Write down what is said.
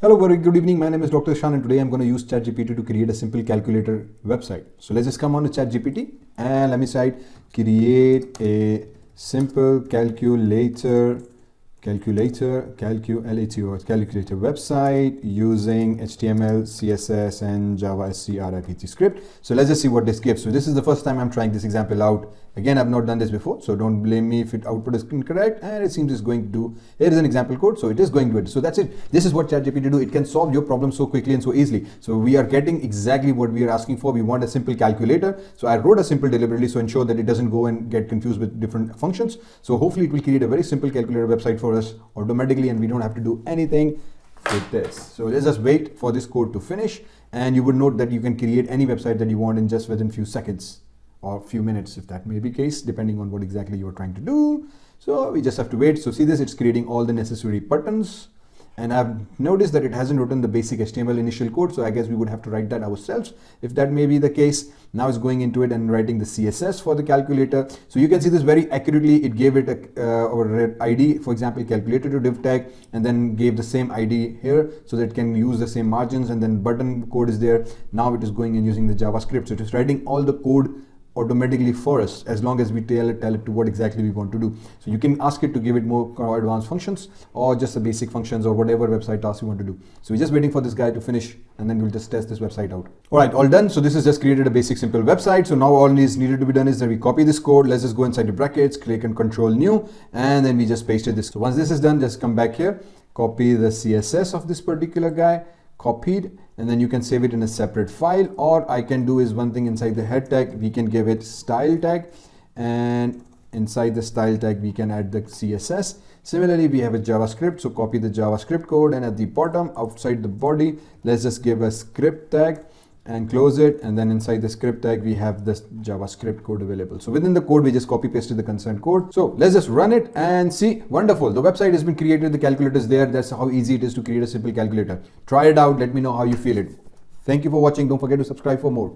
Hello, very good evening. My name is Dr. Shan and today I'm going to use ChatGPT to create a simple calculator website. So let's just come on to ChatGPT and let me say create a simple calculator website using HTML, CSS and Java script. So let's just see what this gives. So this is the first time I'm trying this example out. Again, I've not done this before, so don't blame me if output is incorrect, and it seems it's going to do, here is an example code, so it is going to it. So that's it. This is what ChatGPT do. It can solve your problem so quickly and so easily. So we are getting exactly what we are asking for. We want a simple calculator. So I wrote a simple deliberately so ensure that it doesn't go and get confused with different functions. So hopefully it will create a very simple calculator website for us automatically and we don't have to do anything with this. So let's just wait for this code to finish, and you would note that you can create any website that you want in just within few seconds or few minutes, if that may be case, depending on what exactly you're trying to do. So we just have to wait. So see this, it's creating all the necessary buttons, and I've noticed that it hasn't written the basic HTML initial code, so I guess we would have to write that ourselves if that may be the case. Now it's going into it and writing the CSS for the calculator. So you can see this very accurately. It gave it a ID, for example, calculator to div tag, and then gave the same ID here so that it can use the same margins, and then button code is there. Now it is going and using the JavaScript. So it is writing all the code automatically for us as long as we tell it to what exactly we want to do. So you can ask it to give it more advanced functions or just the basic functions or whatever website task you want to do. So we're just waiting for this guy to finish and then we'll just test this website out. All right, all done. So this is just created a basic simple website. So now all is needed to be done is that we copy this code. Let's just go inside the brackets, click and control new, and then we just pasted this. So once this is done, just come back here, copy the CSS of this particular guy, copied, and then you can save it in a separate file, or I can do is one thing inside the head tag, we can give it style tag, and inside the style tag we can add the CSS. Similarly, we have a JavaScript, so copy the JavaScript code, and at the bottom outside the body, let's just give a script tag and close it, and then inside the script tag we have this JavaScript code available. So within the code we just copy pasted the concerned code. So let's just run it and see. Wonderful, the website has been created, the calculator is there. That's how easy it is to create a simple calculator. Try it out, let me know how you feel it. Thank you for watching. Don't forget to subscribe for more.